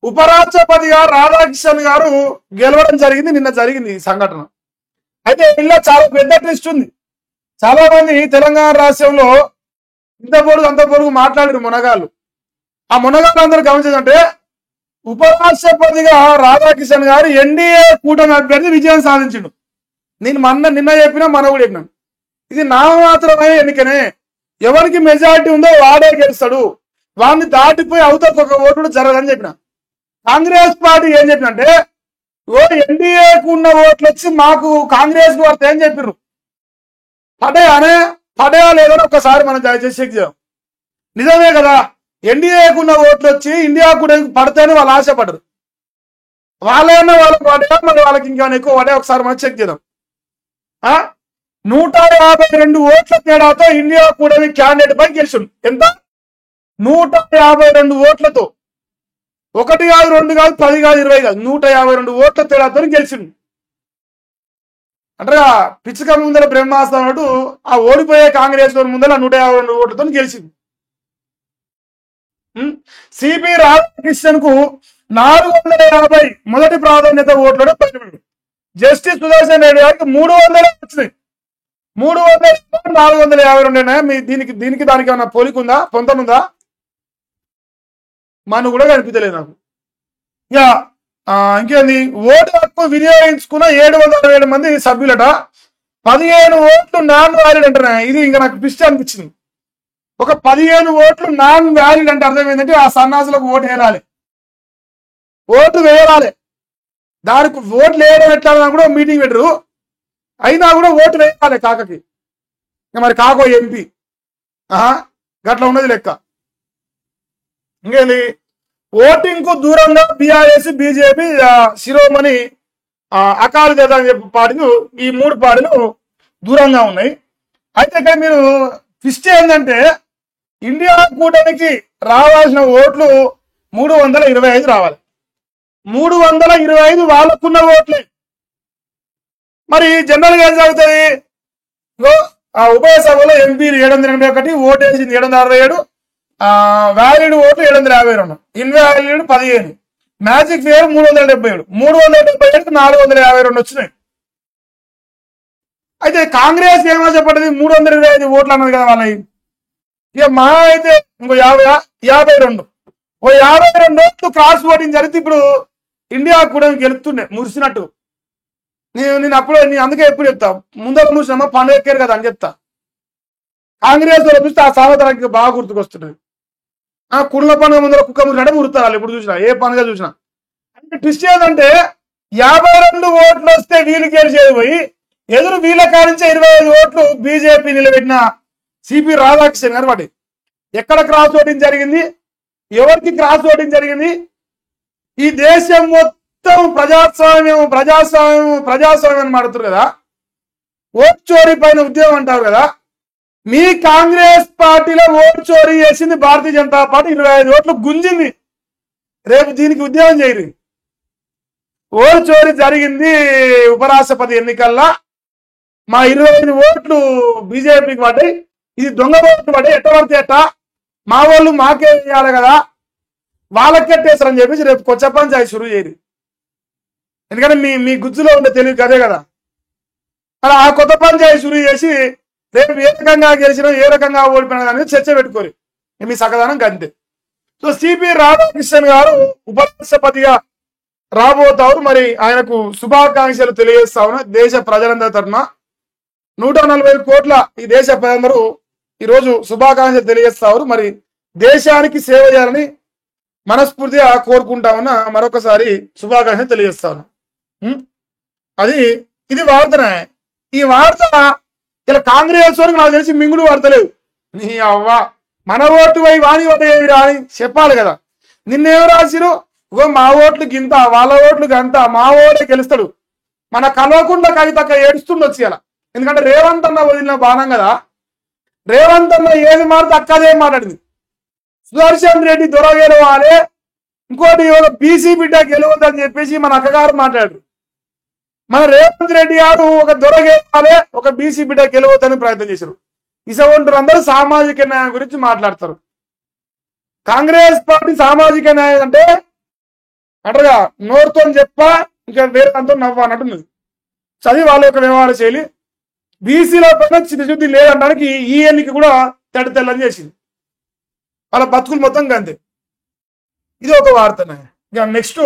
ఉపరాష్ట్రపతిగా రాధాకృష్ణన్ గారు గెలవడం జరిగింది. నిన్న జరిగింది ఈ సంఘటన. అయితే ఇలా చాలా పెద్ద ట్విస్ట్ ఉంది. చాలా మంది తెలంగాణ రాష్ట్రంలో ఇంత పొడుగు అంత పొడుగు మాట్లాడారు మునగాళ్ళు. ఆ మునగాళ్ళు అందరూ గమనించంటే ఉపరాష్ట్రపతిగా రాధాకృష్ణన్ గారు ఎన్డీఏ కూటమి అభ్యర్థి విజయం సాధించిండు. నేను నిన్న చెప్పినా మన కూడా చెప్పినాను. ఇది నామమాత్రమే ఎన్నికనే. ఎవరికి మెజారిటీ ఉందో వాడే గెలుస్తాడు. వాడిని దాటిపోయి అవతలకు ఒక ఓటు కూడా జరగదని చెప్పిన. కాంగ్రెస్ పార్టీ ఏం చెప్పినంటే ఎన్డీఏకు ఉన్న ఓట్లు వచ్చి మాకు కాంగ్రెస్ వార్త ఏం చెప్పిర్రు పడయా లేదని ఒక్కసారి మనం దయచేసి చెక్ చేద్దాం. నిజమే కదా, ఎన్డీఏకు ఉన్న ఓట్లు వచ్చి ఇండియా కూడా పడితేనే వాళ్ళు ఆశపడరు. వాళ్ళేమన్నా వాళ్ళకి పడయా మరి వాళ్ళకి ఇంకా ఎక్కువ పడే ఒకసారి మనం చెక్ చేద్దాం. 152 ఓట్ల తేడాతో ఇండియా కూడా క్యాండిడేట్ పై గెలిచిండు. ఎంత? 152 ఓట్లతో. 1 కాదు 2 కాదు 10 కాదు 20 కాదు 152 ఓట్ల తేడాతో గెలిచిండు. అంటే పిచ్చుక ముందర బ్రహ్మాస్త్రం అన్నట్టు ఆ ఓడిపోయే కాంగ్రెస్ ముందర 152 ఓట్లతో గెలిచింది. సిపి రాధాకృష్ణన్ కు 450 మొదటి ప్రాధాన్యత ఓట్లను పడిపోయింది. జస్టిస్ సుదర్శన్ రెడ్డి గారికి 300 వచ్చినాయి. 300 452 దీనికి దానికి ఏమన్నా పోలికుందా, పొందనుందా? మనం కూడా కనిపించలేదు నాకు. ఇక ఇంకేంది, ఓటు హక్కు వినియోగించుకున్న 707 మంది సభ్యులట. 15 ఓట్లు నాన్ వ్యాలిడ్ అంటున్నాయి. ఇది ఇంకా నాకు పిచ్చి అనిపించింది. ఒక 15 ఓట్లు నాన్ వ్యాలిడ్ అంటే అర్థం ఏంటంటే ఆ సన్నాసులకు ఓటు వేయాలి, ఓటు వేయాలి. దానికి ఓట్లు వేయడం ఎట్లా కూడా మీటింగ్ పెట్టరు. అయినా కూడా ఓటు వేయాలి కాకకి. మరి కాకో ఎంపీ గట్లా ఉన్నది లెక్క. ఇంకేంది, ఓటింగ్ కు దూరంగా బీఆర్ఎస్ బీజేపీ శిరోమణి అకాలి దళ అని చెప్పి పార్టీలు, ఈ 3 పార్టీలు దూరంగా ఉన్నాయి. అయితే ఇక్కడ మీరు ట్విస్ట్ ఏంటంటే ఇండియా కూటమికి రావాల్సిన ఓట్లు 325 రావాలి. 325 వాళ్ళకున్న ఓట్లే. మరి జనరల్ గా ఏం జరుగుతుంది? ఉభయ సభలో ఎంపీలు 781, ఓటు వేసింది 767, వ్యాలిడ్ ఓట్లు 752, ఇన్వాలిడ్ 15, మ్యాజిక్ ఫేర్ 377, 377కి 452 వచ్చినాయి. అయితే కాంగ్రెస్ ఏమో చెప్పండి 325 ఓట్లు అన్నది కదా వాళ్ళకి. ఇక మా అయితే ఇంకో 52 ఓట్లు క్రాస్ ఓటింగ్ జరిగితే ఇప్పుడు ఇండియా కూడా గెలుస్తుండే మురిసినట్టు. నేను అప్పుడు అందుకే ఎప్పుడు చెప్తా, ముందర మురిసినమ్మా పండుగ ఎక్కారు కదా అని చెప్తా. కాంగ్రెస్ వాళ్ళు చూస్తే ఆ సావతరానికి బాగా గుర్తుకొస్తుంటది. కుళ్ళ పండుగ ముందర కుక్క మురిసినట్టే మురుతారు ఇప్పుడు చూసినా, ఏ పండుగ చూసినా. అంటే ట్విస్ట్ ఏంటంటే 52 ఓట్లు వస్తే వీళ్ళు గెలిచేది పోయి ఎదురు వీళ్ళ కానించే 25 ఓట్లు బీజేపీ నిలబెట్టిన సిపి రాధాకృష్ణన్ గారు. వాటి ఎక్కడ క్రాస్ ఓటింగ్ జరిగింది, ఎవరికి క్రాస్ ఓటింగ్ జరిగింది? ఈ దేశం మొత్తం ప్రజాస్వామ్యం అని మాడుతారు కదా, ఓట్ చోరీ పైన ఉద్యమం అంటారు కదా. మీ కాంగ్రెస్ పార్టీలో ఓటు చోరీ చేసింది భారతీయ జనతా పార్టీ, 25 ఓట్లు గుంజింది. రేపు దీనికి ఉద్యమం చేయరు. ఓటు చోరీ జరిగింది ఉపరాష్ట్రపతి ఎన్నికల్లో, మా 25 ఓట్లు బీజేపీకి పడ్డాయి, ఇది దొంగ ఓట్లు పడ్డాయి, ఎట్ట పడితే ఎట్ట, మా వాళ్ళు మాకే చేయాలి కదా, వాళ్ళకెట్టేస్తారని చెప్పేసి రేపు కొత్త పంచాయతీ షురూ చేయరు. ఎందుకంటే మీ గుజ్జులో ఉండే తెలివి కదే కదా. అలా ఆ కొత్త పంచాయతీ షురూ చేసి రేపు ఏ రకంగా గెలిచినా ఏ రకంగా ఓడిపోయినా అనేది చర్చ పెట్టుకోరు. మీ సకదానం గంతే. సో సిపి రాధాకృష్ణన్ గారు ఉపరాష్ట్రపతిగా రాబోతారు. మరి ఆయనకు శుభాకాంక్షలు తెలియజేస్తా ఉన్నా దేశ ప్రజలందరి తరఫున. 140 కోట్ల ఈ దేశ ప్రజలందరూ ఈరోజు శుభాకాంక్షలు తెలియజేస్తారు. మరి దేశానికి సేవ చేయాలని మనస్ఫూర్తిగా కోరుకుంటా ఉన్నా. మరొకసారి శుభాకాంక్షలు తెలియజేస్తా ఉన్నా. ఇది వార్తనే. ఈ వార్త ఇలా కాంగ్రెస్ వరకు నాకు తెలిసి మింగుడు వార్తలేవు. నీ అవ్వ మన ఓటు పోయి వాణి ఓటు అని చెప్పాలి కదా. నిన్నేమో రాసిరు, మా ఓట్లు గింత వాళ్ళ ఓట్లు గంత, మా ఓటే గెలుస్తాడు. మన కలవకుండా కవితక్క ఏడుస్తుండొచ్చు ఇలా. ఎందుకంటే రేవంత్ అన్న వదిలిన బాణం కదా. రేవంత్ అన్న ఏది మారితే అక్కదే మాట్లాడింది. సుదర్శన్ రెడ్డి దొర గెలవాలి, ఇంకోటి బీసీ బిడ్డ గెలవద్దని చెప్పేసి మన అక్కగారు మాట్లాడారు. మన రేవంత్ రెడ్డి గారు ఒక దొర గెలవాలి, ఒక బీసీ బిడ్డ గెలవద్దని ప్రయత్నం చేశారు. ఇసవంటారు అందరూ సామాజిక న్యాయం గురించి మాట్లాడతారు. కాంగ్రెస్ పార్టీ సామాజిక న్యాయం అంటే అంటారుగా నోరుతో చెప్పా ఇంకా వేరే దాంతో నవ్వా అన్నట్టున్నది. చదివి వాళ్ళ యొక్క వ్యవహార శైలి. బీసీలో పైన చిత్తశుద్ధి లేదనడానికి ఈ ఎన్నిక కూడా తెల్లని చేసింది. వాళ్ళ బతుకులు మొత్తం అంతే. ఇది ఒక వార్త. ఇక నెక్స్ట్